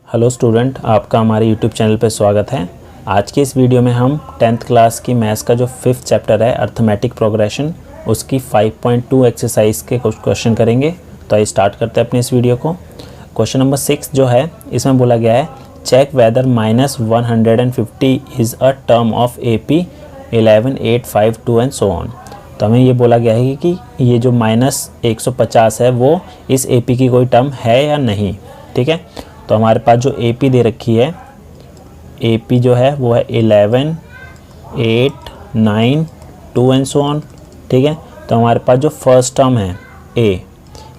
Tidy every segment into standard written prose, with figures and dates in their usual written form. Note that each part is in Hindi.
हेलो स्टूडेंट, आपका हमारे यूट्यूब चैनल पर स्वागत है। आज की इस वीडियो में हम 10th क्लास की मैथ्स का जो 5th चैप्टर है अर्थमेटिक प्रोग्रेशन, उसकी 5.2 एक्सरसाइज के कुछ क्वेश्चन करेंगे। तो आइए स्टार्ट करते हैं अपने इस वीडियो को। क्वेश्चन नंबर 6 जो है, इसमें बोला गया है check whether -150 is a term of AP 11, 8, 5, 2 and so on. तो हमें ये बोला गया है कि ये जो -150 है वो इस AP की कोई टर्म है या नहीं। ठीक है, तो हमारे पास जो AP दे रखी है, AP जो है वो है 11, 8, 9, 2 एंड सो ऑन। ठीक है, तो हमारे पास जो फर्स्ट टर्म है ये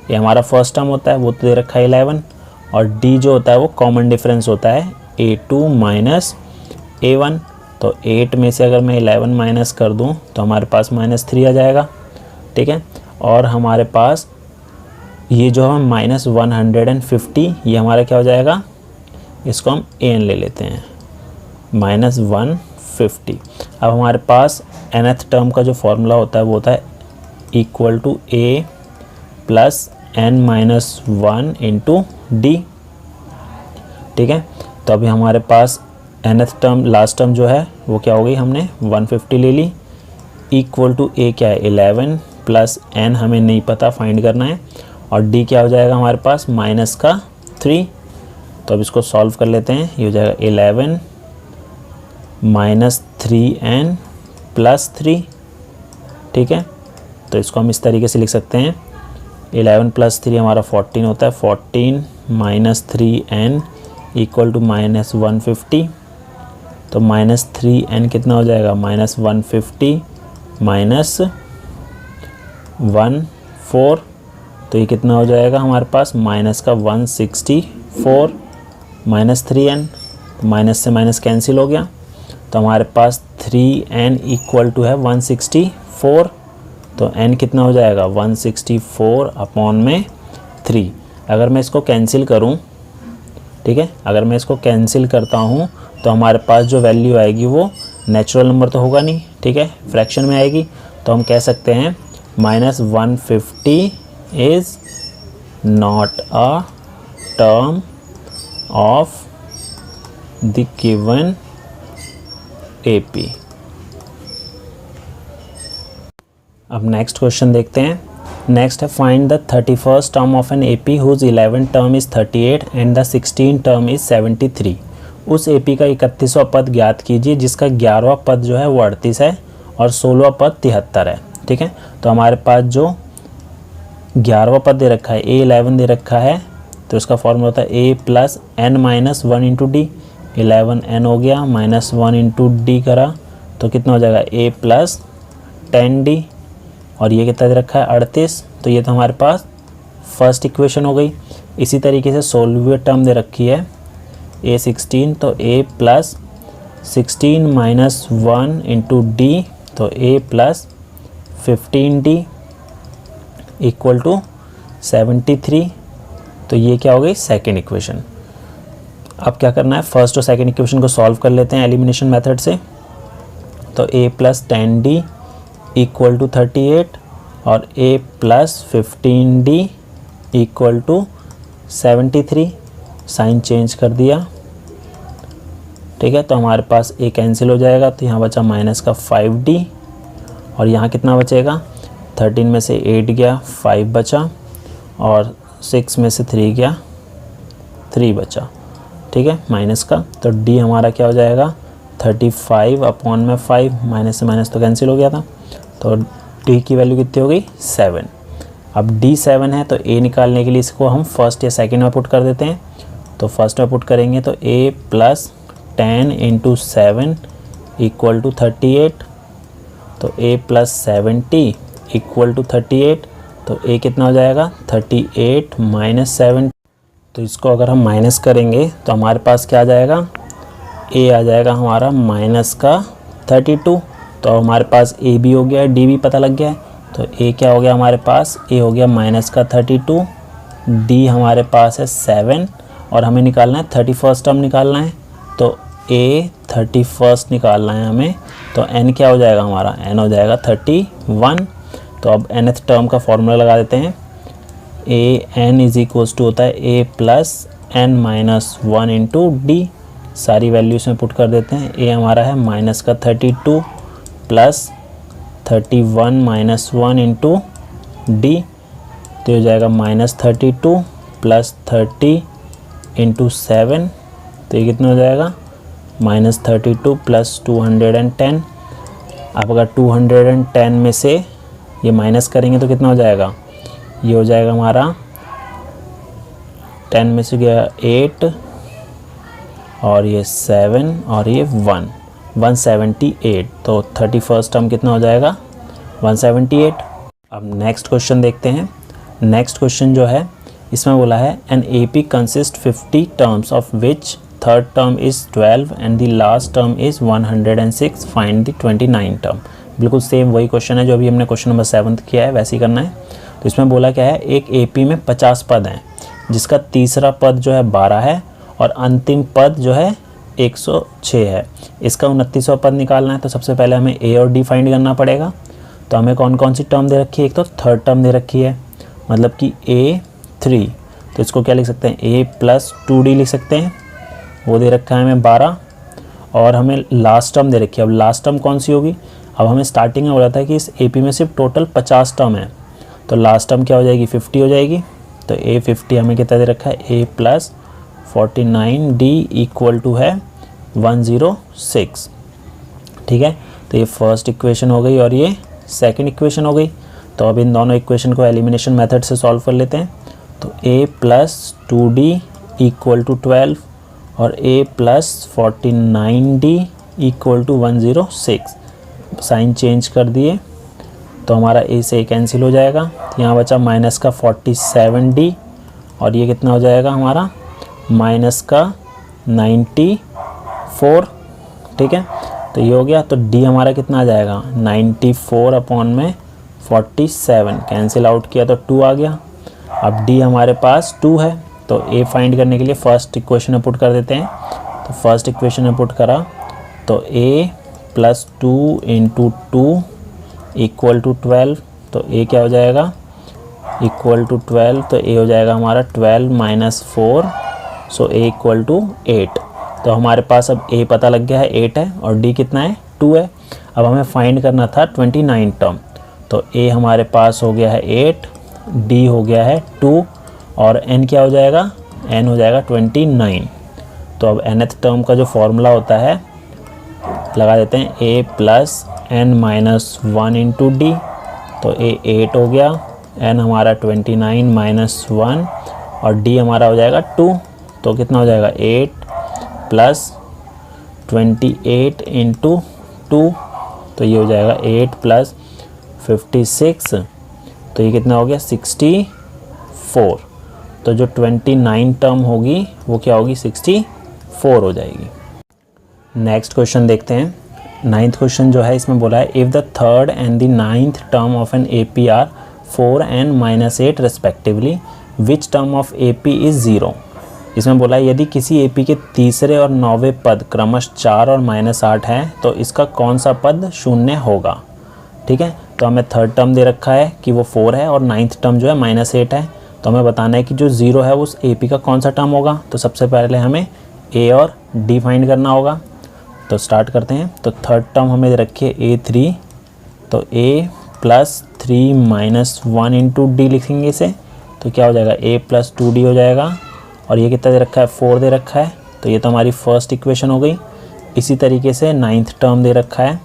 हमारा फर्स्ट टर्म होता है, वो तो दे रखा है 11, और D जो होता है वो कॉमन डिफरेंस होता है A2 माइनस A1। तो 8 में से अगर मैं 11 माइनस कर दूं तो हमारे पास -3 आ जाएगा। ठीक है, और हमारे पास ये जो है -150, ये हमारा क्या हो जाएगा, इसको हम an ले लेते हैं, -150। अब हमारे पास nth टर्म का जो फॉर्मूला होता है वो होता है equal to a plus n-1 into d. ठीक है, तो अभी हमारे पास nth टर्म, लास्ट टर्म जो है वो क्या हो गई, हमने 150 ले ली, इक्वल टू a क्या है 11 प्लस n हमें नहीं पता, फाइंड करना है, और d क्या हो जाएगा हमारे पास -3। तो अब इसको सॉल्व कर लेते हैं। ये हो जाएगा 11 -3n प्लस 3। ठीक है, तो इसको हम इस तरीके से लिख सकते हैं, 11 प्लस 3 हमारा 14 होता है, 14 -3n इक्वल टू -150। तो -3n कितना हो जाएगा, -150 माइनस 14, तो ये कितना हो जाएगा हमारे पास, माइनस का 164 -3n, तो माइनस से माइनस कैंसिल हो गया, तो हमारे पास 3n इक्वल टू है 164। तो n कितना हो जाएगा, 164 अपॉन में 3। अगर मैं इसको कैंसिल करूं, ठीक है, अगर मैं इसको कैंसिल करता हूं तो हमारे पास जो वैल्यू आएगी वो नेचुरल नंबर तो होगा नहीं, ठीक है, फ्रैक्शन में आएगी। तो हम कह सकते हैं -150 is not a term of the given AP। अब नेक्स्ट क्वेश्चन देखते हैं। नेक्स्ट है find the 31st term of N AP whose 11th term is 38 and the 16th term is 73। उस AP का 31वां पद ज्ञात कीजिए जिसका 11वां पद जो है वो 38 है और 16वां पद 73 है। ठीक है, तो हमारे पास जो 11वां पद दे रखा है A11 दे रखा है, तो इसका फॉर्मूला होता है A plus n-1 into D. 11n हो गया, -1 इंटू डी करा तो कितना हो जाएगा, A प्लस 10d, और ये कितना दे रखा है 38। तो ये तो हमारे पास फर्स्ट इक्वेशन हो गई। इसी तरीके से 16वीं टर्म दे रखी है A16, तो A plus 16 minus 1 into D, तो A plus 15d equal to 73। तो ये क्या हो गई, सेकेंड इक्वेशन। अब क्या करना है, फर्स्ट और सेकेंड इक्वेशन को सॉल्व कर लेते हैं एलिमिनेशन मेथड से। तो A plus 10d equal to 38 और A plus 15d equal to 73। Sign change कर दिया। ठीक है, तो हमारे पास A कैंसिल हो जाएगा, तो यहाँ बचा माइनस का 5d, और यहाँ कितना बचेगा, 13 में से 8 गया, 5 बचा, और 6 में से 3 गया, 3 बचा। ठीक है, माइनस का, तो D हमारा क्या हो जाएगा, 35 अपॉन में 5, माइनस से माइनस तो कैंसिल हो गया था, तो D की वैल्यू कितनी हो गई, 7। अब D 7 है, तो A निकालने के लिए इसको हम फर्स्ट या सेकेंड में पुट कर देते हैं। तो फर्स्ट में पुट करेंगे तो A plus 10 into 7 equal to 38, तो A प्लस 70 इक्वल टू 38, तो A कितना हो जाएगा, 38 माइनस 7। तो इसको अगर हम माइनस करेंगे तो हमारे पास क्या आ जाएगा, A आ जाएगा हमारा माइनस का 32। तो हमारे पास A भी हो गया है, D भी पता लग गया है, तो A क्या हो गया हमारे पास, A हो गया माइनस का 32, D हमारे पास है 7, और हमें निकालना है 31st टर्म निकालना है, तो A 31st निकालना है हमें। तो n क्या हो जाएगा हमारा, n हो जाएगा 31। तो अब nth टर्म का फॉर्मूला लगा देते हैं, a n is equals to होता है a plus n minus 1 into d, सारी वैल्यूज में पुट कर देते हैं। ए हमारा है माइनस का 32 प्लस 31 माइनस 1 इंटू डी, तो हो जाएगा माइनस 32 प्लस 30 इंटू 7, तो ये कितना हो जाएगा माइनस 32 प्लस 210। आप अगर 210 में से ये माइनस करेंगे तो कितना हो जाएगा, ये हो जाएगा हमारा 10 में से गया 8 और ये 7 और ये 178, तो 31st टर्म कितना हो जाएगा 178। अब नेक्स्ट क्वेश्चन देखते हैं। नेक्स्ट क्वेश्चन जो है इसमें बोला है an AP consist 50 terms of which third term is 12 and the last term is 106, find the 29 term. बिल्कुल सेम वही क्वेश्चन है जो अभी हमने क्वेश्चन नंबर 7 किया है, वैसे ही करना है। तो इसमें बोला क्या है, एक AP में 50 पद हैं जिसका तीसरा पद जो है 12 है और अंतिम पद जो है 106 है। इसका 29वां पद निकालना है, तो सबसे पहले हमें A और D फाइंड करना पड़ेगा। तो हमें कौन कौन सी टर्म दे रखी है, एक तो थर्ड टर्म दे रखी है, मतलब कि A3, तो इसको क्या लिख सकते हैं A प्लस 2D लिख सकते हैं, वो दे रखा है हमें 12। और हमें लास्ट टर्म दे रखी है। अब लास्ट टर्म कौन सी होगी, अब हमें स्टार्टिंग में बोला था कि इस AP में सिर्फ टोटल 50 टर्म है, तो लास्ट टर्म क्या हो जाएगी 50 हो जाएगी। तो A50 हमें कितना दे रखा है A plus 49D equal to है 106, ठीक है। तो ये फर्स्ट इक्वेशन हो गई और ये सेकंड इक्वेशन हो गई। तो अब इन दोनों इक्वेशन को एलिमिनेशन मेथड से सॉल्व कर लेते हैं। तो A plus 2D equal to 12 और A plus 49D equal to 106, sign change कर दिए तो हमारा A से कैंसिल हो जाएगा। यहाँ बचा माइनस का 47D और ये कितना हो जाएगा हमारा माइनस का 94, ठीक है। तो ये हो गया। तो D हमारा कितना आ जाएगा 94 अपॉन में 47, कैंसिल आउट किया तो 2 आ गया। अब D हमारे पास 2 है, तो A फाइंड करने के लिए फर्स्ट इक्वेशन में पुट कर देते हैं। तो फर्स्ट इक्वेशन में पुट करा तो A plus 2 into 2 equal to 12, तो A क्या हो जाएगा इक्वल टू 12, तो A हो जाएगा हमारा 12 minus 4, so A equal to 8। तो हमारे पास अब A पता लग गया है 8 है और D कितना है 2 है। अब हमें फाइंड करना था 29 टर्म, तो A हमारे पास हो गया है 8, D हो गया है 2 और N क्या हो जाएगा, N हो जाएगा 29। तो अब nth टर्म का जो फॉर्मूला होता है लगा देते हैं A plus N minus 1 into D, तो A 8 हो गया, N हमारा 29 माइनस 1 और D हमारा हो जाएगा 2, तो कितना हो जाएगा 8 प्लस 28 इंटू 2, तो ये हो जाएगा 8 प्लस 56, तो ये कितना हो गया 64। तो जो 29 टर्म होगी वो क्या होगी 64 हो जाएगी। नेक्स्ट क्वेश्चन देखते हैं। नाइन्थ क्वेश्चन जो है इसमें बोला है if the third and the ninth term of N AP are 4 and -8 respectively, which term of AP is 0। इसमें बोला है यदि किसी AP के तीसरे और 9वें पद क्रमश 4 और -8 हैं तो इसका कौन सा पद शून्य होगा, ठीक है। तो हमें थर्ड टर्म दे रखा है कि वो 4 है और नाइन्थ टर्म जो है -8 है, तो हमें बताना है कि जो 0 है उस AP का कौन सा टर्म होगा। तो सबसे पहले हमें A और D फाइंड करना होगा, तो स्टार्ट करते हैं। तो थर्ड टर्म हमें रखी है A3, तो A plus 3 minus 1 into D लिखेंगे इसे, तो क्या हो जाएगा A प्लस 2D हो जाएगा और ये कितना दे रखा है 4 दे रखा है, तो ये तो हमारी फर्स्ट इक्वेशन हो गई। इसी तरीके से नाइन्थ टर्म दे रखा है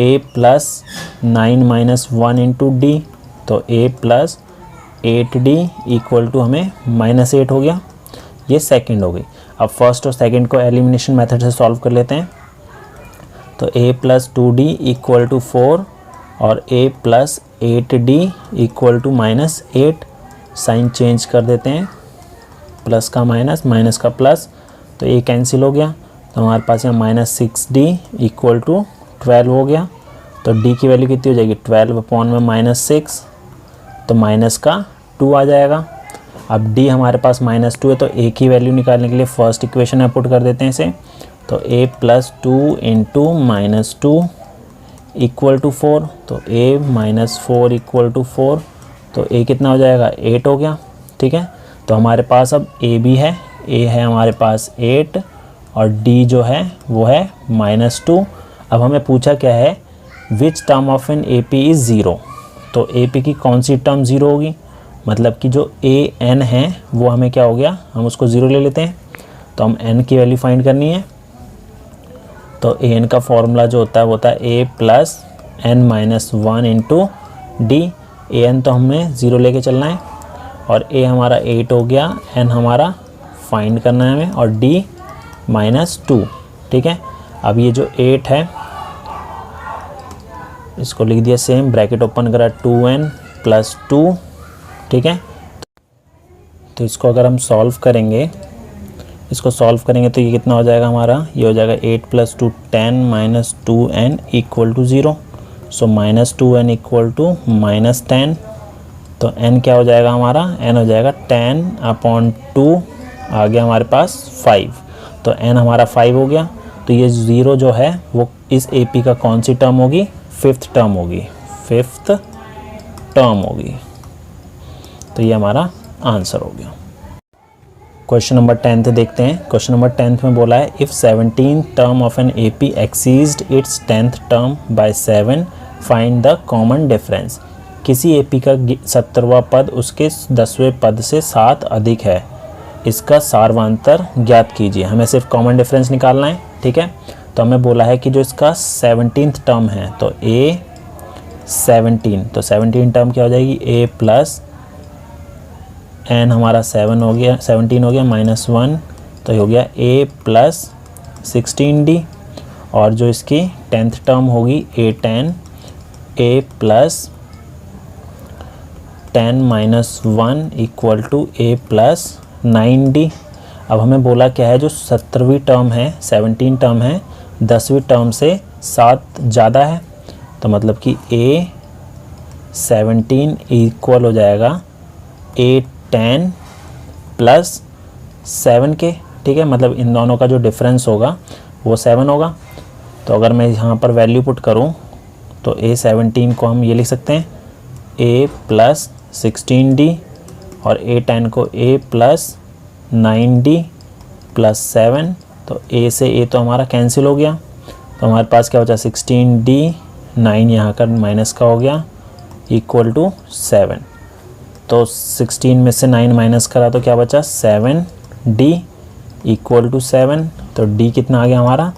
A plus 9 minus 1 into D, तो A plus 8D equal to हमें -8 हो गया, ये सेकंड हो गई। अब फर्स्ट और सेकंड को एलिमिनेशन मेथड से सॉल्व कर लेते हैं। तो A plus 2D equal to 4 और A plus 8D equal to -8, sign change कर देते हैं, प्लस का माइनस माइनस का प्लस, तो ये कैंसिल हो गया। तो हमारे पास यहाँ -6D इक्वल टू 12 हो गया। तो D की वैल्यू कितनी हो जाएगी 12 अपॉन में -6, तो माइनस का 2 आ जाएगा। अब D हमारे पास -2 है, तो A की वैल्यू निकालने के लिए फर्स्ट इक्वेशन में पुट कर देते हैं इसे। तो A plus 2 into -2 equal to 4, तो A माइनस 4 इक्वल टू 4, तो A कितना हो जाएगा 8 हो गया, ठीक है। तो हमारे पास अब A भी है, ए है हमारे पास 8 और डी जो है वो है -2। अब हमें पूछा क्या है, which term of an A P is 0। तो ए पी की कौन सी टर्म 0 होगी, मतलब कि जो ए एन है वो हमें क्या हो गया, हम उसको 0 ले लेते हैं। तो हम एन की वैल्यू फाइंड करनी है। तो ए एन का फॉर्मूला जो होता है वो होता है a plus N -1 into D. A N तो हमें 0 लेके चलना है और ए हमारा 8 हो गया, एन हमारा फाइंड करना है हमें और डी -2। ठीक है, अब ये जो 8 है इसको लिख दिया सेम, ब्रैकेट ओपन करा 2n + 2। ठीक है, तो इसको अगर हम सॉल्व करेंगे, इसको सॉल्व करेंगे तो ये कितना हो जाएगा हमारा, ये हो जाएगा 8 + 2 10 - 2n = 0। सो -2n = -10। तो n क्या हो जाएगा हमारा, n हो जाएगा 10/2, आ गया हमारे पास 5। तो n हमारा 5 हो गया। तो ये 0 जो है वो इस AP का कौन सी टर्म होगी, 5th टर्म होगी, 5th टर्म होगी। तो ये हमारा आंसर हो गया। क्वेश्चन नंबर 10 देखते हैं। क्वेश्चन नंबर 10 में बोला है, if 17th term of N AP exceeds its 10th term by 7 find the common difference. किसी AP का 70वां पद उसके 10वें पद से 7 अधिक है, इसका सारवांतर ज्ञात कीजिए। हमें सिर्फ कॉमन डिफरेंस निकालना है। ठीक है, तो हमें बोला है कि जो इसका 17th टर्म है तो A 17, तो 17 टर्म क्या हो जाएगी, A प्लस n हमारा 7 हो गया, 17 हो गया -1, तो ये हो गया A प्लस 16D। और जो इसकी 10th टर्म होगी A10, A plus 10 - 1 = A plus 9D। अब हमें बोला क्या है, जो 17वीं टर्म है, 17 टर्म है, 10वीं टर्म से 7 ज़्यादा है। तो मतलब कि A 17 इक्वल हो जाएगा A10 + 7 के। ठीक है, मतलब इन दोनों का जो डिफरेंस होगा वो 7 होगा। तो अगर मैं यहाँ पर वैल्यू पुट करूँ तो A17 को हम ये लिख सकते हैं A प्लस 16D और A10 को A प्लस 9D + 7। तो A से A तो हमारा कैंसिल हो गया, तो हमारे पास क्या बचा 16D, 9 यहाँ का माइनस का हो गया = 7। तो 16 में से 9 माइनस करा तो क्या बचा 7D = 7। तो D कितना आ गया हमारा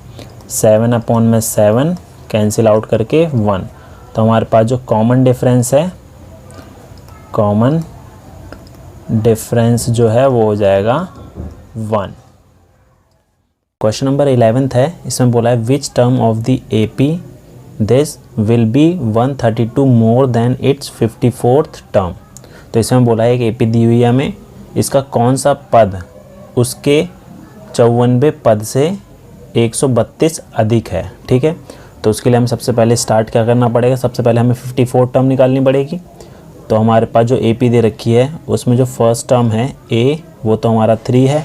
7/7 कैंसिल आउट करके 1। तो हमारे पास जो कॉमन डिफरेंस है, कॉमन डिफरेंस जो है वो हो जाएगा 1। क्वेश्चन नंबर 11 है। इसमें बोला है, which term of the AP this will be 132 more than it's 54th term. तो इसमें बोला है कि AP दी हुई है हमें, इसका कौन सा पद उसके 54वें पद से 132 अधिक है। ठीक है, तो उसके लिए हम सबसे पहले स्टार्ट क्या करना पड़ेगा, सबसे पहले हमें 54 टर्म निकालनी पड़ेगी। तो हमारे पास जो AP दे रखी है उसमें जो फर्स्ट टर्म है A वो तो हमारा 3 है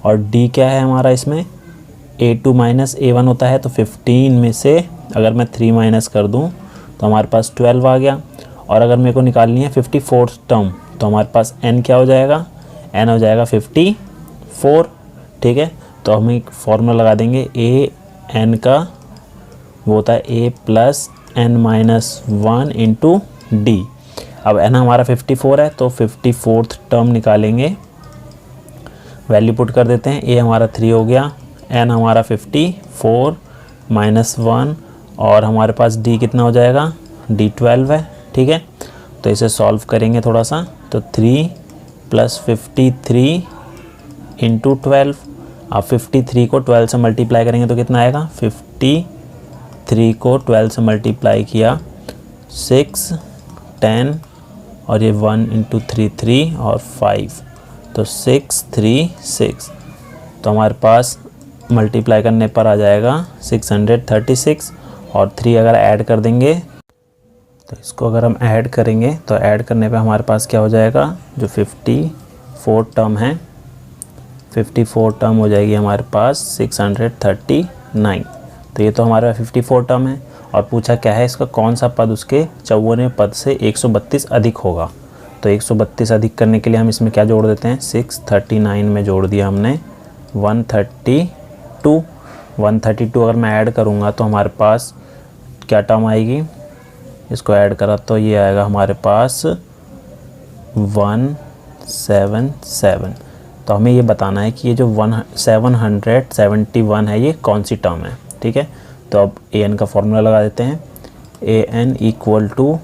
और D क्या है हमारा, इसमें A2 - A1 होता है। तो 15 में से अगर मैं 3 माइनस कर दूं तो हमारे पास 12 आ गया। और अगर मेरे को निकालनी है 54th टर्म तो हमारे पास n क्या हो जाएगा, n हो जाएगा 54। ठीक है, तो हम एक फॉर्मूला लगा देंगे, A n का वो होता है A plus n - 1 into D। अब n हमारा 54 है तो 54th टर्म निकालेंगे, वैल्यू पुट कर देते हैं। A हमारा 3 हो गया, n हमारा 54 -1 और हमारे पास D कितना हो जाएगा, D 12 है। ठीक है, तो इसे सॉल्व करेंगे थोड़ा सा। तो 3 + 53 इंटू 12। अब 53 को 12 से मल्टीप्लाई करेंगे तो कितना आएगा, 53 को 12 से मल्टीप्लाई किया 6 10 और ये 1 × 3 3 और 5, तो 6 3 6। तो हमारे पास मल्टीप्लाई करने पर आ जाएगा 636 और 3 अगर ऐड कर देंगे तो इसको अगर हम ऐड करेंगे तो ऐड करने पे हमारे पास क्या हो जाएगा, जो 54 टर्म है 54 टर्म हो जाएगी हमारे पास 639। तो ये तो हमारा 54 टर्म है और पूछा क्या है, इसका कौन सा पद उसके 54वें पद से 132 अधिक होगा। तो 132 अधिक करने के लिए हम इसमें क्या जोड़ देते हैं, 639 में जोड़ दिया हमने 132। 132 अगर मैं ऐड करूँगा तो हमारे पास क्या टर्म आएगी, इसको ऐड करा तो ये आएगा हमारे पास 177। तो हमें ये बताना है कि ये जो 771 है ये कौन सी टर्म है। ठीक है, तो अब ए एन का फॉर्मूला लगा देते हैं। A n equal to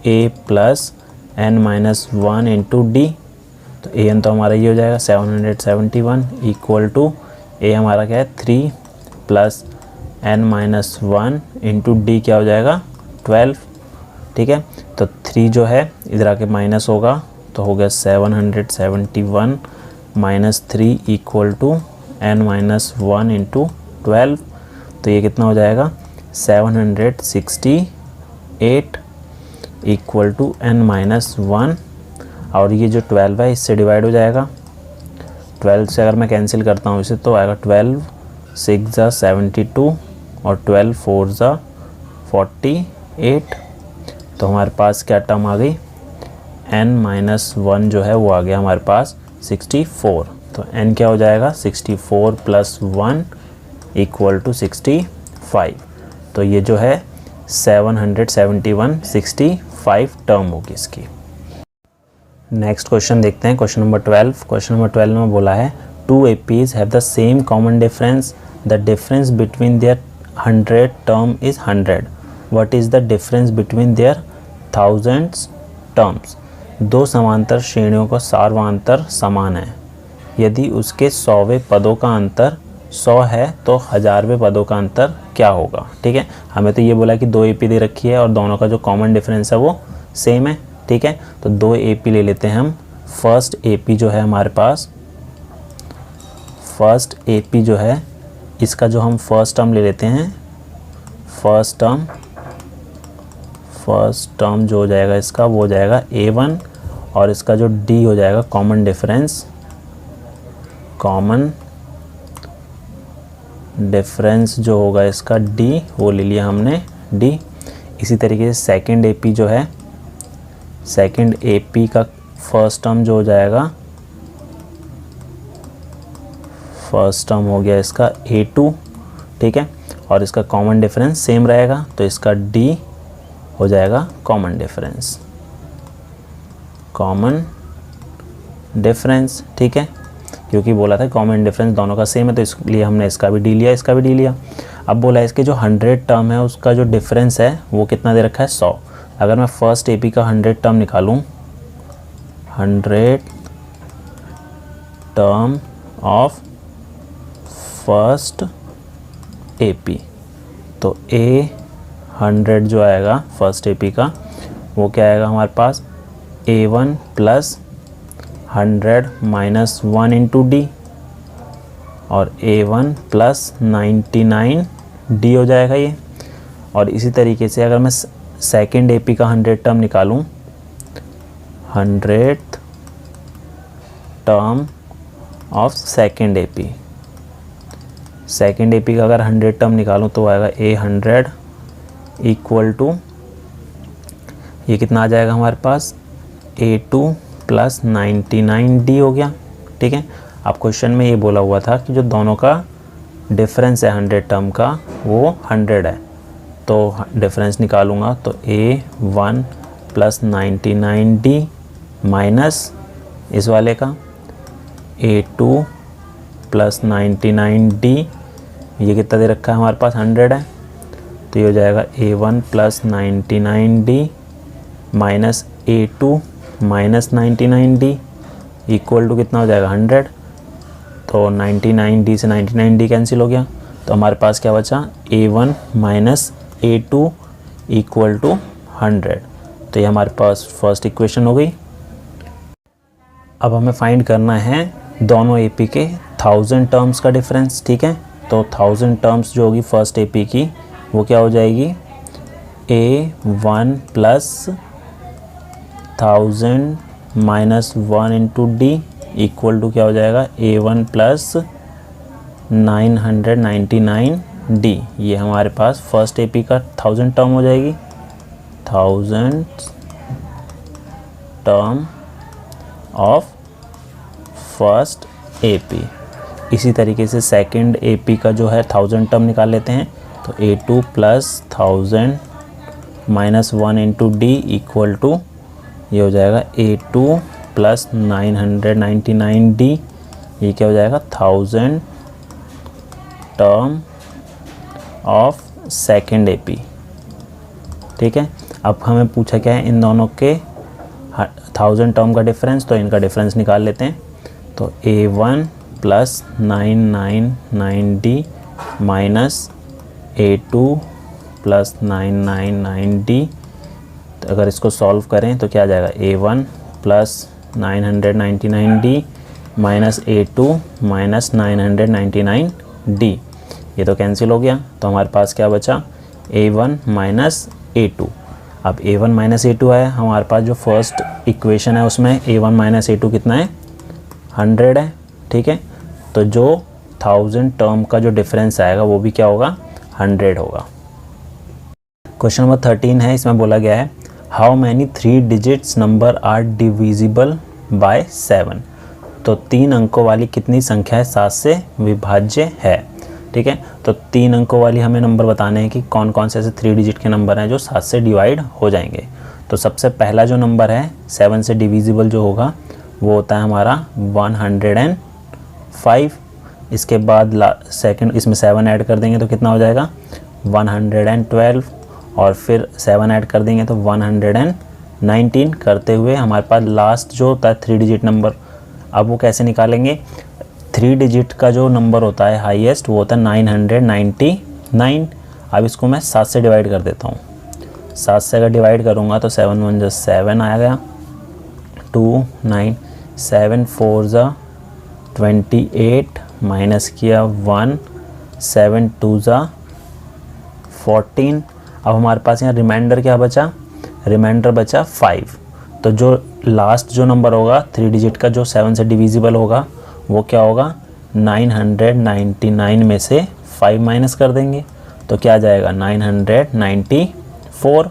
a plus n minus 1 into D. तो ए एन तो हमारा ये हो जाएगा 771 इक्वल टू ए हमारा क्या है 3 plus n minus 1 into D क्या हो जाएगा 12। ठीक है, तो 3 जो है इधर आके माइनस होगा तो हो गया 771 minus 3 equal to n minus 1 into 12। तो ये कितना हो जाएगा 768 इक्वल टू एन माइनस 1, और ये जो 12 है इससे डिवाइड हो जाएगा। 12 से अगर मैं कैंसिल करता हूँ इसे तो आएगा 12 6 ज़ा 72 और 12 4 ज़ा 48। तो हमारे पास क्या टर्म आ गई, n माइनस 1 जो है वो आ गया हमारे पास 64। तो n क्या हो जाएगा 64 प्लस 1 इक्वल टू 65। तो ये जो है 771 65 टर्म होगी इसकी। नेक्स्ट क्वेश्चन देखते हैं, क्वेश्चन नंबर 12। क्वेश्चन नंबर 12 में बोला है 2 APs have the same common difference. The difference between their 100 term is 100. What is the difference between their thousands terms? दो समांतर श्रेणियों का सार्वंतर समान है। यदि उसके 100वें पदों का अंतर 100 है तो 1000वें पदों का अंतर क्या होगा। ठीक है, हमें तो ये बोला कि 2 AP दे रखी है और दोनों का जो कॉमन डिफरेंस है वो सेम है। ठीक है, तो 2 AP ले लेते हैं हम। फर्स्ट AP जो है हमारे पास, फर्स्ट AP जो है इसका जो हम फर्स्ट टर्म ले लेते हैं, फर्स्ट टर्म जो हो जाएगा इसका वो हो जाएगा A1, और इसका जो D हो जाएगा कॉमन डिफरेंस जो होगा इसका D, वो ले लिया हमने D। इसी तरीके से सेकंड AP जो है, सेकंड AP का फर्स्ट टर्म जो हो जाएगा, फर्स्ट टर्म हो गया इसका A2। ठीक है, और इसका कॉमन डिफरेंस सेम रहेगा तो इसका D हो जाएगा कॉमन डिफरेंस। ठीक है, क्योंकि बोला था कॉमन डिफरेंस दोनों का सेम है तो इसलिए हमने इसका भी D लिया, इसका भी D लिया। अब बोला है इसके जो 100 टर्म है उसका जो डिफरेंस है वो कितना दे रखा है 100। अगर मैं फर्स्ट AP का 100 टर्म निकालूं, 100 टर्म ऑफ फर्स्ट AP, तो A100 जो आएगा फर्स्ट AP का वो क्या आएगा हमारे पास A1 plus 100 minus 1 into D, और A1 प्लस 99 D हो जाएगा ये। और इसी तरीके से अगर मैं सेकेंड AP का 100 टर्म निकालूं, 100 term of second AP, second AP का अगर 100 टर्म निकालूं तो आएगा A100 इक्वल टू ये कितना आ जाएगा हमारे पास A2 प्लस 99D हो गया। ठीक है, अब क्वेश्चन में ये बोला हुआ था कि जो दोनों का डिफरेंस है 100 टर्म का वो 100 है, तो डिफरेंस निकालूंगा तो A1 प्लस 99D माइनस इस वाले का A2 प्लस 99D, ये कितना दे रखा है हमारे पास 100 है, तो ये हो जाएगा A1 plus 99D minus A2 minus 99D equal to कितना हो जाएगा 100। तो 99D से 99D कैंसिल हो गया, तो हमारे पास क्या बचा A1 minus A2 equal to 100। तो ये हमारे पास फर्स्ट इक्वेशन हो गई। अब हमें फाइंड करना है दोनों AP के 1000 टर्म्स का डिफरेंस। ठीक है, तो 1000 टर्म्स जो होगी फर्स्ट AP की वो क्या हो जाएगी A1 plus 1000 minus 1 into D equal to क्या हो जाएगा A1 प्लस 999D। ये हमारे पास फर्स्ट AP का 1000 टर्म हो जाएगी, 1000 टर्म ऑफ फर्स्ट AP। इसी तरीके से सेकंड AP का जो है 1000 टर्म निकाल लेते हैं। तो A2 plus 1000 minus 1 into D equal to ये हो जाएगा A2 प्लस 999D। ये क्या हो जाएगा 1000 टर्म ऑफ सेकंड AP। ठीक है, अब हमें पूछा क्या है इन दोनों के 1000 टर्म का डिफरेंस, तो इनका डिफरेंस निकाल लेते हैं। तो A1 plus 999D minus A2 plus 999D। तो अगर इसको सॉल्व करें तो क्या आ जाएगा A1 plus 999D minus A2 minus 999D। ये तो कैंसिल हो गया, तो हमारे पास क्या बचा A1 माइनस A2। अब A1 माइनस A2 है, हमारे पास जो फर्स्ट इक्वेशन है उसमें A1 माइनस A2 कितना है 100 है। ठीक है, तो जो 1000 टर्म का जो डिफरेंस आएगा वो भी क्या होगा 100 होगा। क्वेश्चन नंबर 13 है, इसमें बोला गया है how many 3 digits number are divisible by 7। तो 3 अंकों वाली कितनी संख्या है 7 से विभाज्य है। ठीक है, तो 3 अंकों वाली हमें नंबर बताने हैं कि कौन कौन से ऐसे 3 डिजिट के नंबर हैं जो 7 से डिवाइड हो जाएंगे। तो सबसे पहला जो नंबर है 7 से डिविजिबल जो होगा वो होता है हमारा 105। इसके बाद सेकंड इसमें 7 ऐड कर देंगे तो कितना हो जाएगा 112, और फिर 7 ऐड कर देंगे तो 119 करते हुए हमारे पास लास्ट जो होता है 3 डिजिट नंबर। अब वो कैसे निकालेंगे, 3 डिजिट का जो नंबर होता है हाईएस्ट वो होता है 999। अब इसको मैं 7 से डिवाइड कर देता हूँ। 7 से अगर डिवाइड करूँगा तो 7 1 जो 7 आ गया, 2 9 7 4 ज़ा 28 माइनस किया 1 7 2 ज़ा 14। अब हमारे पास यहाँ रिमाइंडर क्या बचा, रिमाइंडर बचा 5। तो जो लास्ट जो नंबर होगा 3 डिजिट का जो 7 से डिविजिबल होगा वो क्या होगा 999 में से 5 माइनस कर देंगे तो क्या आ जाएगा 994।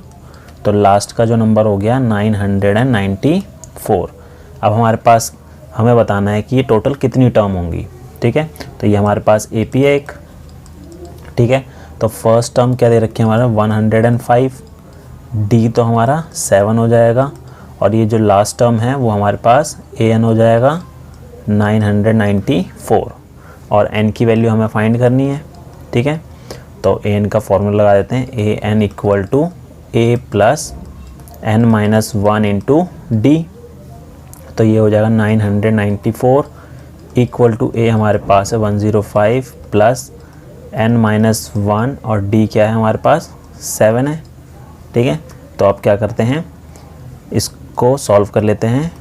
तो लास्ट का जो नंबर हो गया 994। अब हमारे पास हमें बताना है कि ये टोटल कितनी टर्म होंगी। ठीक है, तो ये हमारे पास AP है एक। ठीक है, तो फर्स्ट टर्म क्या दे रखी है हमारा 105, D तो हमारा 7 हो जाएगा, और ये जो लास्ट टर्म है वो हमारे पास AN हो जाएगा 994, और N की वैल्यू हमें फाइंड करनी है। ठीक है, तो AN का फॉर्मूला लगा देते हैं, AN equal to A plus N minus 1 into D। तो ये हो जाएगा 994 इक्वल टू A हमारे पास है 105 प्लस N माइनस 1 और D क्या है हमारे पास 7 है। ठीक है, तो अब क्या करते हैं इसको सॉल्व कर लेते हैं।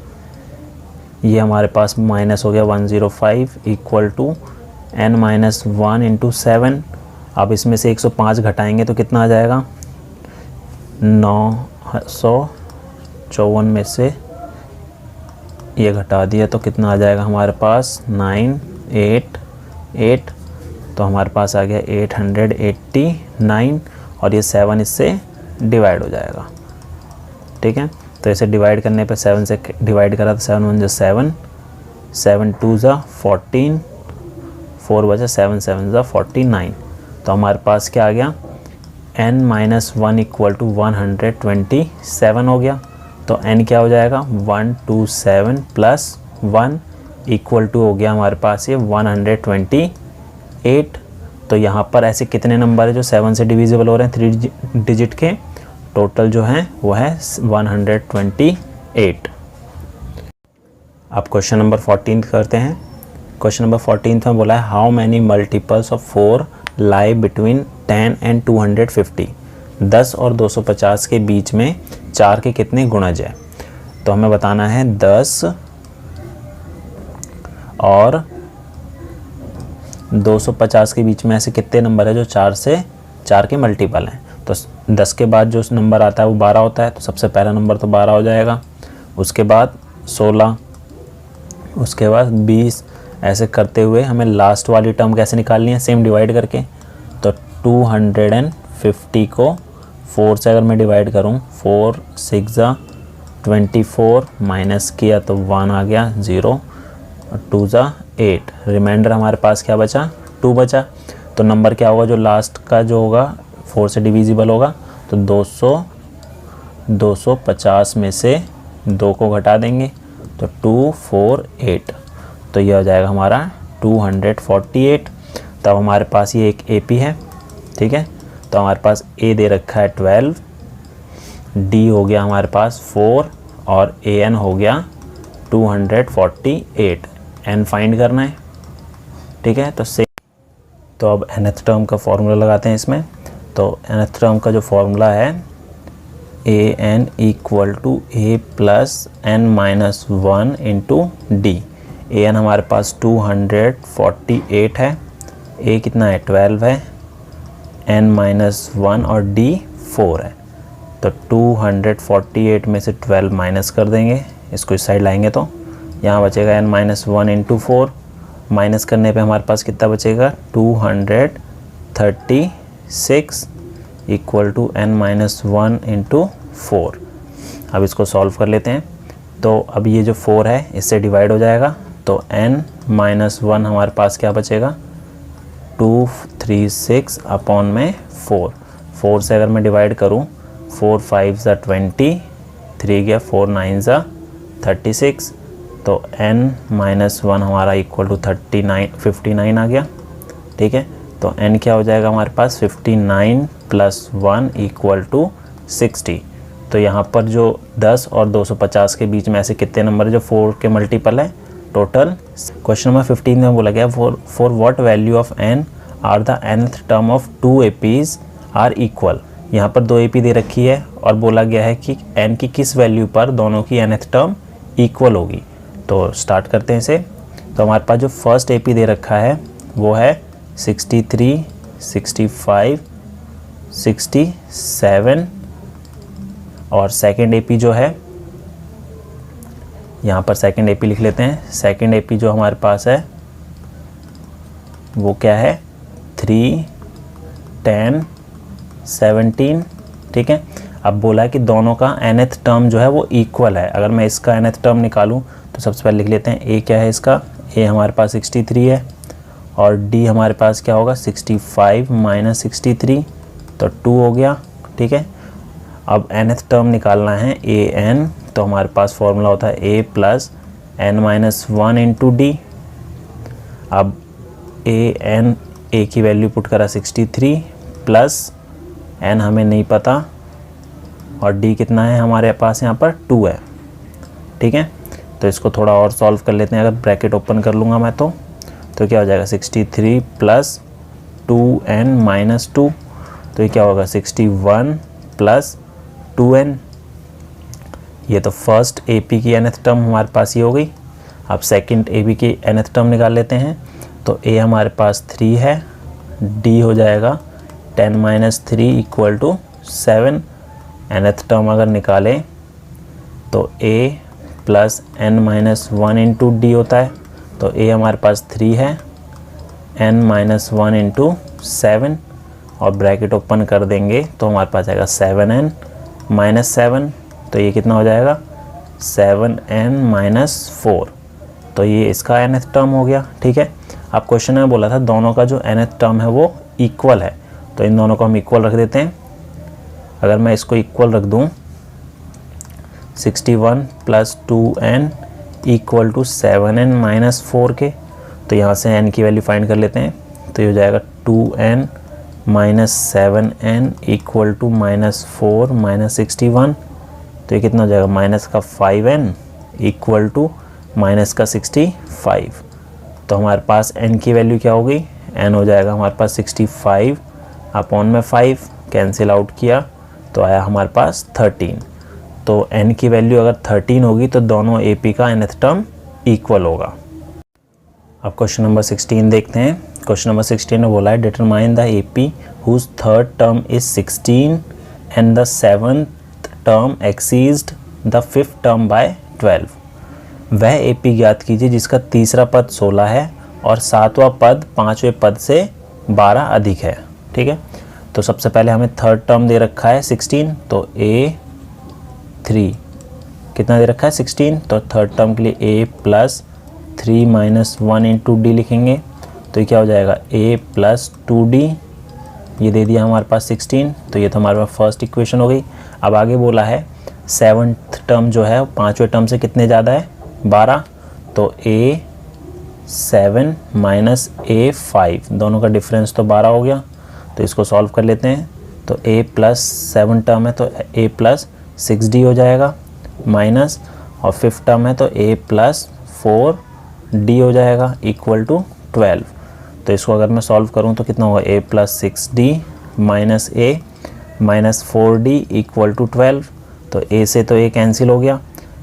ये हमारे पास माइनस हो गया 105 equal to N minus 1 into 7। अब इसमें से 105 घटाएंगे तो कितना आ जाएगा 954 में से ये घटा दिया तो कितना आ जाएगा हमारे पास 988। तो हमारे पास आ गया 889, और ये 7 इससे डिवाइड हो जाएगा। ठीक है, तो इसे डिवाइड करने पे 7 से डिवाइड करा तो 7 1 जो 7 7 2 ज़ा 14, 4 बचा 7 7 ज़ा 49। तो हमारे पास क्या आ गया N माइनस 1 इक्वल टू 127 हो गया। तो N क्या हो जाएगा 127 प्लस 1 इक्वल टू हो गया हमारे पास ये 128। तो यहाँ पर ऐसे कितने नंबर है जो 7 से डिविजिबल हो रहे हैं 3 डिजिट के, टोटल जो है वो है 128। अब क्वेश्चन नंबर 14 करते हैं। क्वेश्चन नंबर 14 में बोला है how many multiples of 4 lie between 10 and 250। 10 और 250 के बीच में 4 के कितने गुणज है। तो हमें बताना है 10 और 250 के बीच में ऐसे कितने नंबर है जो 4 के मल्टीपल हैं। तो 10 के बाद जो नंबर आता है वो 12 होता है, तो सबसे पहला नंबर तो 12 हो जाएगा। उसके बाद 16, उसके बाद 20, ऐसे करते हुए हमें लास्ट वाली टर्म कैसे निकालनी है, सेम डिवाइड करके। तो 250 को 4 से अगर मैं डिवाइड करूँ 4 6 ज़ा 24 माइनस किया तो 1 आ गया 0 और 2 ज़ा 8, रिमाइंडर हमारे पास क्या बचा 2 बचा। तो नंबर क्या होगा जो लास्ट का जो होगा 4 से डिविजिबल होगा, तो 250 में से 2 को घटा देंगे तो 248, तो ये हो जाएगा हमारा 248। तब हमारे पास ये एक AP है, ठीक है। तो हमारे पास A दे रखा है 12, D हो गया हमारे पास 4 और AN हो गया 248, N फाइंड करना है, ठीक है। तो अब nth टर्म का फॉर्मूला लगाते हैं इसमें। तो nth टर्म का जो फॉर्मूला है AN equal to A plus N minus 1 into D। AN हमारे पास 248 है, A कितना है 12 है, N माइनस 1 और D 4 है। तो 248 में से 12 माइनस कर देंगे, इसको इस साइड लाएंगे तो यहाँ बचेगा N माइनस 1 इंटू 4। माइनस करने पे हमारे पास कितना बचेगा 236 equal to N minus 1 into 4। अब इसको सॉल्व कर लेते हैं। तो अब ये जो 4 है इससे डिवाइड हो जाएगा, तो N माइनस 1 हमारे पास क्या बचेगा 236 अपॉन में 4 से अगर मैं डिवाइड करूँ 4 5 ज़ा 20, 3 गया 4 9 ज़ा 36, तो N माइनस 1 हमारा इक्वल टू 59 आ गया, ठीक है। तो N क्या हो जाएगा हमारे पास 59 प्लस 1 इक्वल टू 60। तो यहाँ पर जो 10 और 250 के बीच में ऐसे कितने नंबर है जो 4 के मल्टीपल है टोटल। क्वेश्चन नंबर 15 में बोला गया for what value of N are the nth term of 2 APs are equal. यहाँ पर 2 AP दे रखी है और बोला गया है कि N की किस वैल्यू पर दोनों की nth टर्म इक्वल होगी। तो स्टार्ट करते हैं इसे। तो हमारे पास जो फर्स्ट AP दे रखा है वो है 63, 65, 67 और सेकंड AP जो है यहाँ पर सेकंड AP लिख लेते हैं। सेकंड AP जो हमारे पास है वो क्या है 3, 10, 17, ठीक है। अब बोला है कि दोनों का nth टर्म जो है वो इक्वल है। अगर मैं इसका nth टर्म निकालूं तो सबसे पहले लिख लेते हैं A क्या है इसका, A हमारे पास 63 है और D हमारे पास क्या होगा 65 माइनस 63, तो 2 हो गया, ठीक है। अब nth टर्म निकालना है AN, तो हमारे पास फॉर्मूला होता है A plus N minus 1 into D। अब AN A की वैल्यू पुट करा 63 प्लस N हमें नहीं पता और D कितना है हमारे पास यहाँ पर 2 है, ठीक है। तो इसको थोड़ा और सॉल्व कर लेते हैं। अगर ब्रैकेट ओपन कर लूँगा मैं तो क्या हो जाएगा 63 प्लस 2N माइनस 2, तो ये क्या होगा 61 प्लस 2N। ये तो फर्स्ट AP की nth टर्म हमारे पास ये हो गई। अब सेकंड AP की nth टर्म निकाल लेते हैं। तो A हमारे पास 3 है, D हो जाएगा 10 minus 3 equal to 7। nth term अगर निकालें तो A plus N minus 1 into D होता है। तो A हमारे पास 3 है, N माइनस 1 इंटू 7 और ब्रैकेट ओपन कर देंगे तो हमारे पास आएगा 7N माइनस 7, तो ये कितना हो जाएगा 7N माइनस 4। तो ये इसका nth टर्म हो गया, ठीक है। अब क्वेश्चन में बोला था दोनों का जो nth टर्म है वो इक्वल है, तो इन दोनों को हम इक्वल रख देते हैं। अगर मैं इसको इक्वल रख दूं 61 plus 2N equal to 7N minus 4 के, तो यहाँ से N की वैल्यू फाइंड कर लेते हैं। तो ये हो जाएगा 2N minus 7N equal to minus 4 minus 61, तो ये कितना हो जाएगा माइनस का 5N इक्वल टू माइनस का 65। तो हमारे पास N की वैल्यू क्या हो गई, N हो जाएगा हमारे पास 65 अपॉन में 5, कैंसिल आउट किया तो आया हमारे पास 13। तो N की वैल्यू अगर 13 होगी तो दोनों AP का nth टर्म इक्वल होगा। अब क्वेश्चन नंबर 16 देखते हैं। क्वेश्चन नंबर 16 में बोला है determine the AP whose third term is 16 and the seventh term exceeds the fifth term by 12। वह AP ज्ञात कीजिए जिसका तीसरा पद 16 है और सातवां पद पाँचवें पद से 12 अधिक है, ठीक है। तो सबसे पहले हमें थर्ड टर्म दे रखा है 16, तो A3 कितना दे रखा है 16, तो थर्ड टर्म के लिए a plus 3 minus 1 into D लिखेंगे, तो ये क्या हो जाएगा a प्लस 2d, ये दे दिया हमारे पास 16, तो ये तो हमारे पास फर्स्ट इक्वेशन हो गई। अब आगे बोला है सेवन्थ टर्म जो है पाँचवें टर्म से कितने ज़्यादा है 12, तो a7 माइनस a5 दोनों का डिफरेंस तो 12 हो गया, तो इसको सॉल्व कर लेते हैं। तो a प्लस 7 टर्म है तो a प्लस 6d हो जाएगा, माइनस और फिफ्थ टर्म है तो a प्लस 4d हो जाएगा इक्वल टू 12। तो इसको अगर मैं सॉल्व करूं तो कितना होगा a plus 6d minus a minus 4d equal to 12। तो a से तो a कैंसिल हो गया,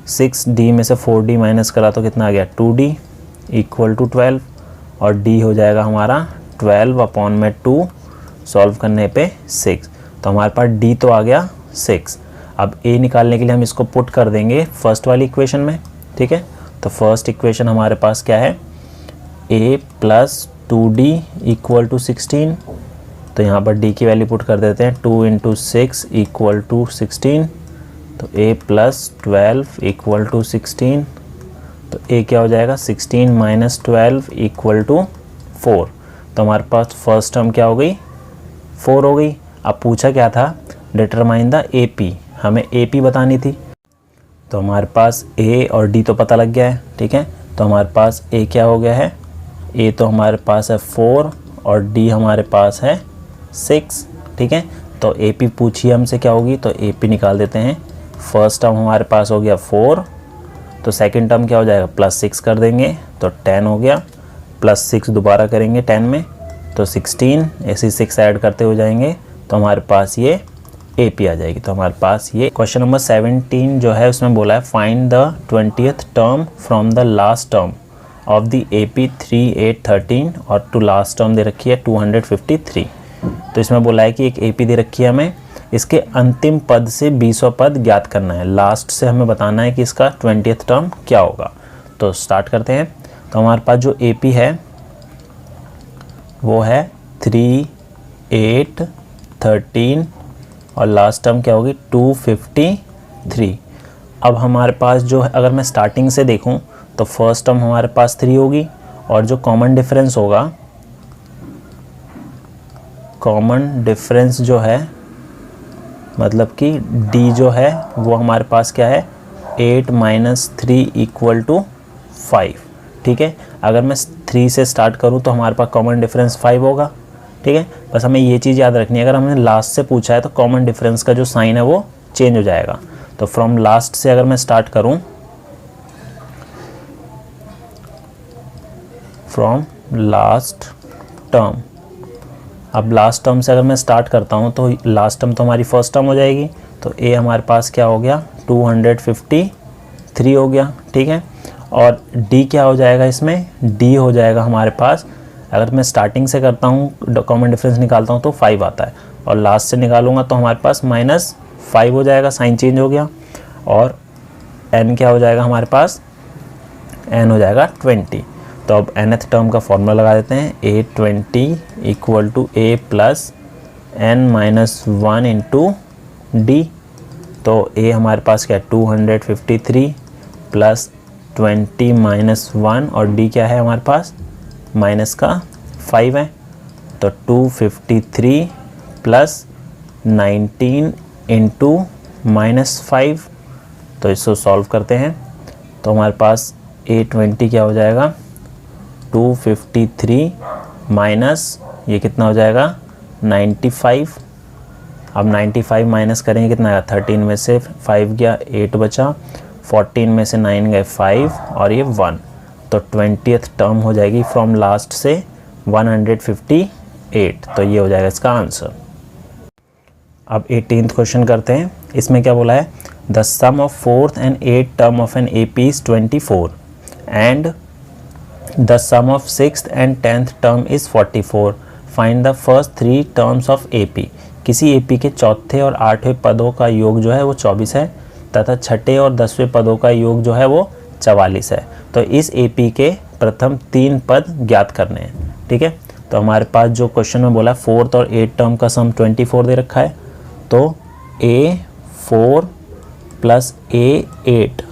6d में से 4d माइनस करा तो कितना आ गया 2d इक्वल टू 12, और d हो जाएगा हमारा 12 अपॉन में 2, सॉल्व करने पे 6, तो हमारे पास d तो आ गया 6। अब a निकालने के लिए हम इसको पुट कर देंगे फर्स्ट वाली इक्वेशन में, ठीक है। तो फर्स्ट इक्वेशन हमारे पास क्या है a plus 2d equal to 16, तो यहाँ पर d की वैल्यू पुट कर देते हैं 2 इंटू 6 इक्वल टू 16, तो a प्लस 12 इक्वल टू 16, तो a क्या हो जाएगा 16 माइनस 12 इक्वल टू 4, तो हमारे पास फर्स्ट टर्म क्या हो गई 4 हो गई। अब पूछा क्या था डिटरमाइन द AP, हमें AP बतानी थी, तो हमारे पास A और D तो पता लग गया है, ठीक है। तो हमारे पास A क्या हो गया है, A तो हमारे पास है 4 और D हमारे पास है 6, ठीक है। तो AP पूछिए हमसे क्या होगी, तो AP निकाल देते हैं। फर्स्ट टर्म हमारे पास हो गया 4, तो सेकंड टर्म क्या हो जाएगा प्लस 6 कर देंगे तो 10 हो गया, प्लस 6 दोबारा करेंगे 10 में तो 16, ऐसे 6 ऐड करते हो जाएंगे तो हमारे पास ये AP आ जाएगी। तो हमारे पास ये क्वेश्चन नंबर 17 जो है उसमें बोला है find the 20th term from the last term of the AP 3, 8, 13 और टू लास्ट टर्म दे रखी है 253। तो इसमें बोला है कि एक AP दे रखी है हमें, इसके अंतिम पद से 20वां पद ज्ञात करना है, लास्ट से हमें बताना है कि इसका 20th टर्म क्या होगा। तो स्टार्ट करते हैं। तो हमारे पास जो AP है वो है 3, 8, 13 और लास्ट टर्म क्या होगी 253। अब हमारे पास जो है अगर मैं स्टार्टिंग से देखूं तो फर्स्ट टर्म हमारे पास 3 होगी, और जो कॉमन डिफरेंस होगा, कॉमन डिफरेंस जो है मतलब कि D जो है वो हमारे पास क्या है 8 माइनस 3 इक्वल टू 5, ठीक है। अगर मैं 3 से स्टार्ट करूं तो हमारे पास कॉमन डिफरेंस 5 होगा, ठीक है। बस हमें ये चीज़ याद रखनी है, अगर हमने लास्ट से पूछा है तो कॉमन डिफरेंस का जो साइन है वो चेंज हो जाएगा। तो फ्रॉम लास्ट से अगर मैं स्टार्ट करूं, फ्रॉम लास्ट टर्म, अब लास्ट टर्म से अगर मैं स्टार्ट करता हूं तो लास्ट टर्म तो हमारी फर्स्ट टर्म हो जाएगी, तो A हमारे पास क्या हो गया 253 हो गया, ठीक है। और D क्या हो जाएगा इसमें, D हो जाएगा हमारे पास, अगर मैं स्टार्टिंग से करता हूँ कॉमन डिफरेंस निकालता हूँ तो 5 आता है, और लास्ट से निकालूंगा तो हमारे पास -5 हो जाएगा, साइन चेंज हो गया। और n क्या हो जाएगा हमारे पास, n हो जाएगा 20। तो अब nth टर्म का फॉर्मूला लगा देते हैं, A20 equal to A plus n minus 1 into D। तो A हमारे पास क्या है 253 प्लस 20 माइनस 1, और D क्या है हमारे पास माइनस का 5 है, तो 253 प्लस 19 इंटू -5। तो इसको सॉल्व करते हैं तो हमारे पास A20 क्या हो जाएगा 253 माइनस ये कितना हो जाएगा 95। अब 95 माइनस करेंगे कितना आएगा, 13 में से 5 गया 8 बचा, 14 में से 9 गए 5 और ये 1, तो 20th टर्म हो जाएगी फ्रॉम लास्ट से 158। तो ये हो जाएगा इसका आंसर। अब 18th क्वेश्चन करते हैं। इसमें क्या बोला है, the sum of 4th and 8th term of N AP is 24 and the sum of 6th and 10th term is 44। Find the first 3 terms of AP। किसी AP के चौथे और 8वें पदों का योग जो है वो 24 है तथा छठे और 10वें पदों का योग जो है वो 44 है। तो इस AP के प्रथम 3 पद ज्ञात करने हैं, ठीक है। तो हमारे पास जो क्वेश्चन में बोला 4th और 8th टर्म का सम 24 दे रखा है, तो A4 प्लस A8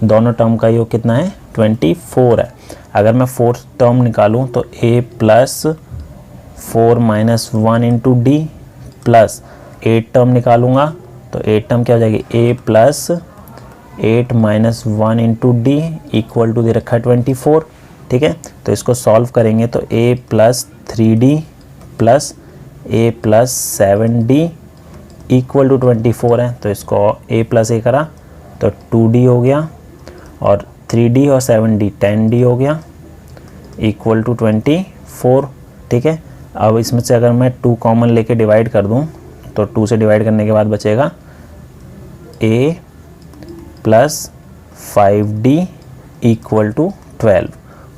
दोनों टर्म का योग कितना है 24 है। अगर मैं फोर्थ टर्म निकालूं तो a plus 4 minus 1 into d plus 8 term निकालूंगा तो 8 टर्म क्या हो जाएगी a plus 8 minus 1 into D equal to दे रखा है 24। ठीक है, तो इसको सॉल्व करेंगे तो a plus 3d plus a plus 7d equal to 24 है। तो इसको a प्लस a करा तो 2d हो गया और 3d और 7d 10d हो गया इक्वल टू 24। ठीक है, अब इसमें से अगर मैं 2 कॉमन लेके डिवाइड कर दूं तो 2 से डिवाइड करने के बाद बचेगा a plus 5d equal to 12।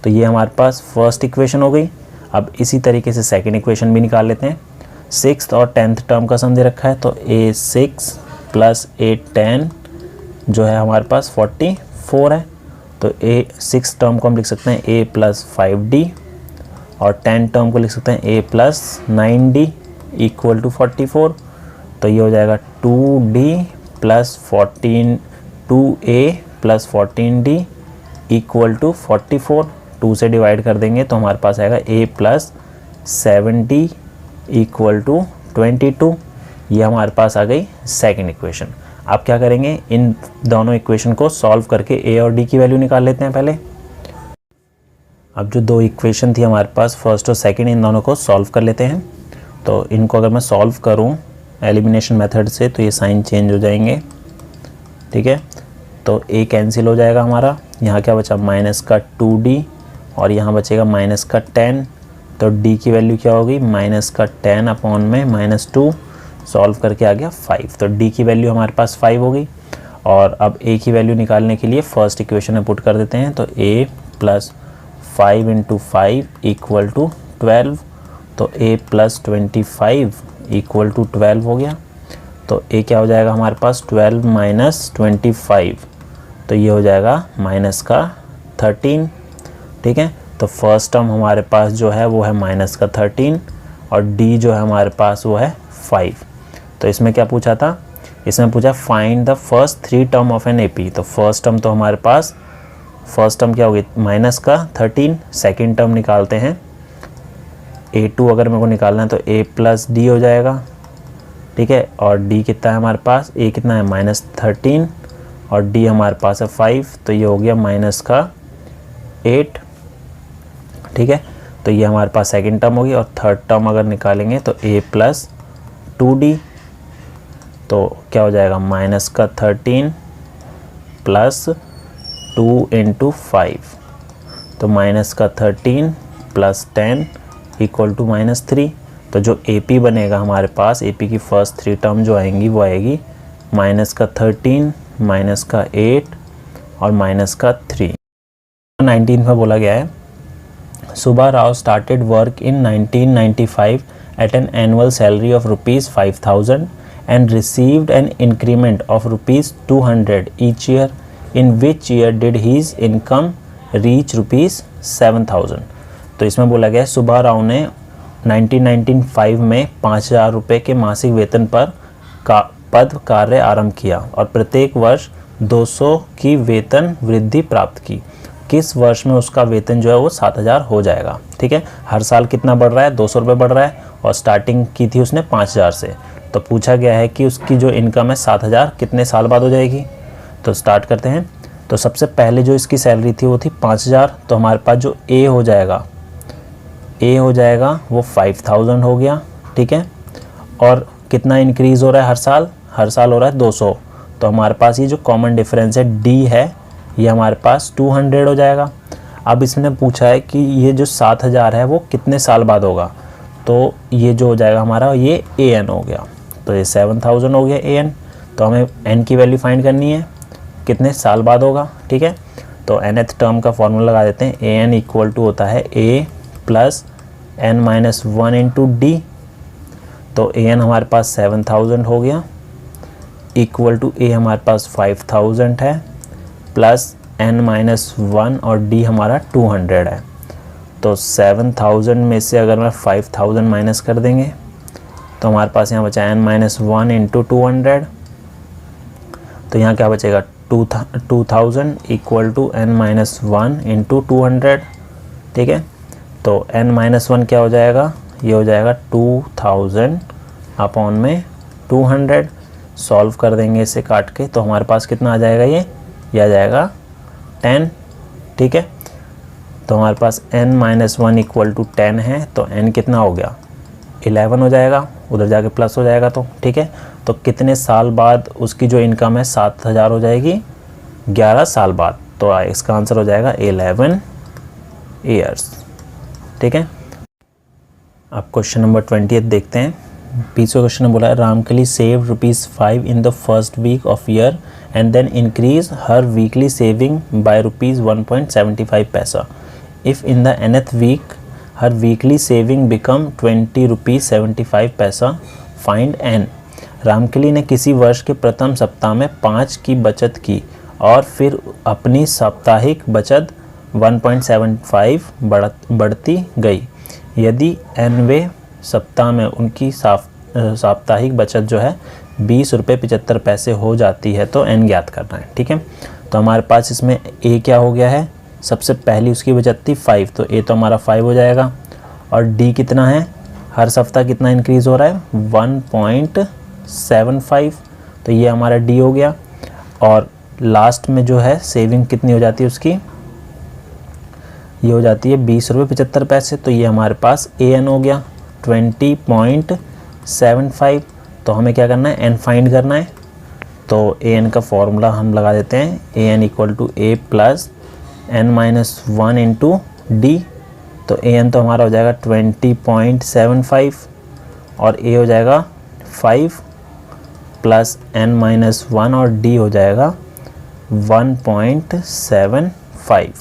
तो ये हमारे पास फर्स्ट इक्वेशन हो गई। अब इसी तरीके से सेकंड इक्वेशन भी निकाल लेते हैं। 6th और 10th टर्म का सम दे रखा है तो a6 प्लस a10 जो है हमारे पास 44 है। तो a6 टर्म को हम लिख सकते हैं a प्लस 5d और 10 टर्म को लिख सकते हैं a plus 9d equal to 44। तो ये हो जाएगा 2d plus 2a plus 14d equal to 44। 2 से डिवाइड कर देंगे तो हमारे पास आएगा a plus 7d equal to 22। ये हमारे पास आ गई सेकंड इक्वेशन। आप क्या करेंगे, इन दोनों इक्वेशन को सॉल्व करके a और d की वैल्यू निकाल लेते हैं पहले। अब जो 2 इक्वेशन थी हमारे पास फर्स्ट और सेकंड, इन दोनों को सॉल्व कर लेते हैं। तो इनको अगर मैं सॉल्व करूं एलिमिनेशन मेथड से तो ये साइन चेंज हो जाएंगे। ठीक है, तो a कैंसिल हो जाएगा हमारा, यहाँ क्या बचा माइनस का 2d और यहाँ बचेगा माइनस का 10। तो d की वैल्यू क्या होगी माइनस का 10 अपॉन में माइनस 2, सॉल्व करके आ गया 5। तो d की वैल्यू हमारे पास 5 हो गई। और अब a की वैल्यू निकालने के लिए फर्स्ट इक्वेशन में पुट कर देते हैं तो a plus 5 into 5 equal to 12। तो a प्लस 25 इक्वल टू 12 हो गया। तो a क्या हो जाएगा हमारे पास 12 माइनस 25, तो ये हो जाएगा माइनस का 13। ठीक है, तो फर्स्ट टर्म हमारे पास जो है वो है माइनस का 13 और d जो है हमारे पास वो है 5। तो इसमें क्या पूछा था, इसमें पूछा find the first 3 term of N AP। तो फर्स्ट टर्म तो हमारे पास फर्स्ट टर्म क्या होगी माइनस का 13। सेकेंड टर्म निकालते हैं a2 अगर मेरे को निकालना है तो a प्लस d हो जाएगा। ठीक है, और d कितना है हमारे पास, a कितना है माइनस 13 और d हमारे पास है 5, तो ये हो गया माइनस का 8। ठीक है, तो ये हमारे पास सेकंड टर्म होगी। और थर्ड टर्म अगर निकालेंगे तो a प्लस 2d, तो क्या हो जाएगा माइनस का 13 प्लस 2 इंटू 5, तो माइनस का 13 प्लस 10 इक्वल टू माइनस 3। तो जो AP बनेगा हमारे पास, AP की फर्स्ट 3 टर्म जो आएंगी वो आएगी माइनस का 13, माइनस का 8 और माइनस का 3। 19 में बोला गया है Subha Rao started work in 1995 at an annual salary of rupees 5,000 and received an increment of rupees 200 each year. In which year did his income reach rupees 7,000? तो इसमें बोला गया है सुभा राव ने 1995 में 5,000 रुपये के मासिक वेतन पर पद कार्य आरंभ किया और प्रत्येक वर्ष 200 की वेतन वृद्धि प्राप्त की। किस वर्ष में उसका वेतन जो है वो 7,000 हो जाएगा। ठीक है, हर साल कितना बढ़ रहा है, 200 रुपये बढ़ रहा है और स्टार्टिंग की थी उसने 5,000 से। तो पूछा गया है कि उसकी जो इनकम है 7,000 कितने साल बाद हो जाएगी। तो स्टार्ट करते हैं। तो सबसे पहले जो इसकी सैलरी थी वो थी 5,000। तो हमारे पास जो ए हो जाएगा वो 5,000 हो गया। ठीक है, और कितना इंक्रीज़ हो रहा है हर साल हो रहा है 200। तो हमारे पास ये जो कॉमन डिफरेंस है डी है ये हमारे पास 200 हो जाएगा। अब इसने पूछा है कि ये जो 7,000 है वो कितने साल बाद होगा। तो ये जो हो जाएगा हमारा ये AN हो गया। तो ये 7,000 हो गया AN। तो हमें N की वैल्यू फाइंड करनी है कितने साल बाद होगा। ठीक है, तो nth टर्म का फॉर्मूला लगा देते हैं। AN इक्वल टू होता है A plus N minus 1 into D. तो AN हमारे पास 7,000 हो गया इक्वल टू A हमारे पास 5,000 है प्लस N माइनस 1 और D हमारा 200 है। तो 7,000 में से अगर मैं 5,000 माइनस कर देंगे तो हमारे पास यहाँ बचा N माइनस 1 इंटू 200। तो यहाँ क्या बचेगा 2000 इक्वल टू n-1 इंटू 200, ठीक है। तो n-1 क्या हो जाएगा, ये हो जाएगा 2000 अपॉन में 200। सॉल्व कर देंगे इसे काट के, तो हमारे पास कितना आ जाएगा, ये आ जाएगा 10, ठीक है। तो हमारे पास n-1 इक्वल टू 10 है, तो n कितना हो गया, 11 हो जाएगा, उधर जाके प्लस हो जाएगा, तो ठीक है। तो कितने साल बाद उसकी जो इनकम है 7000 हो जाएगी, 11 साल बाद। तो इसका आंसर हो जाएगा 11 ईयर्स, ठीक है। अब क्वेश्चन नंबर 20 देखते हैं। पीछे क्वेश्चन में बोला है Ramkali save ₹5 in the first week of year and then increase her weekly saving by ₹1.75 paisa. If in the nth week her weekly saving become ₹20.75 paisa, find n। Ramkali ने किसी वर्ष के प्रथम सप्ताह में 5 की बचत की और फिर अपनी साप्ताहिक बचत 1.75 बढ़ती गई। यदि nवें सप्ताह में उनकी साप्ताहिक बचत जो है ₹20.75 हो जाती है, तो n ज्ञात करना है, ठीक है। तो हमारे पास इसमें a क्या हो गया है, सबसे पहली उसकी बचत थी 5, तो a तो हमारा 5 हो जाएगा। और d कितना है, हर सप्ताह कितना इंक्रीज़ हो रहा है, 1.75, तो ये हमारा d हो गया। और लास्ट में जो है सेविंग कितनी हो जाती है उसकी, ये हो जाती है ₹20.75, तो ये हमारे पास an हो गया 20.75। तो हमें क्या करना है, n फाइंड करना है। तो an का फॉर्मूला हम लगा देते हैं, an equal to a plus n-1 into D. तो an तो हमारा हो जाएगा 20.75 और a हो जाएगा 5 प्लस n-1 और d हो जाएगा 1.75,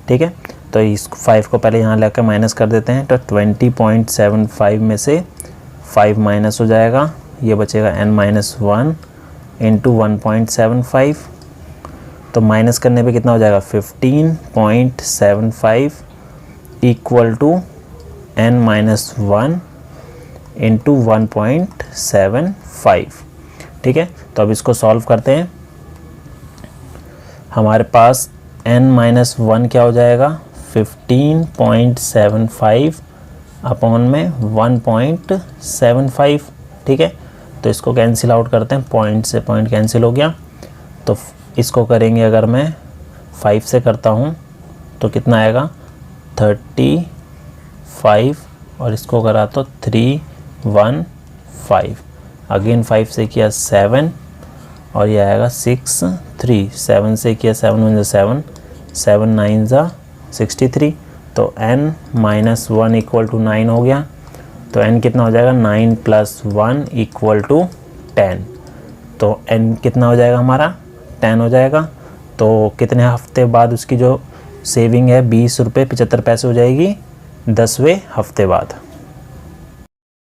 ठीक है। तो इस 5 को पहले यहाँ लेकर माइनस कर देते हैं, तो 20.75 में से 5 माइनस हो जाएगा, ये बचेगा n-1 इंटू 1.75। तो माइनस करने पे कितना हो जाएगा, 15.75 इक्वल टू n-1 इंटू 1.75, ठीक है। तो अब इसको सॉल्व करते हैं। हमारे पास n-1 क्या हो जाएगा, 15.75 अपॉन में 1.75, ठीक है। तो इसको कैंसिल आउट करते हैं, पॉइंट से पॉइंट कैंसिल हो गया। तो इसको करेंगे, अगर मैं 5 से करता हूँ तो कितना आएगा, 35, और इसको करा तो 315। अगेन 5 से किया 7 और ये आएगा 6 3, 7 से किया 7 1 7, 7 9 63। तो n-1 इक्वल टू 9 हो गया। तो n कितना हो जाएगा, 9 + 1 इक्वल टू 10। तो n कितना हो जाएगा हमारा, 10 हो जाएगा। तो कितने हफ्ते बाद उसकी जो सेविंग है ₹20.75 हो जाएगी, 10वें हफ्ते बाद।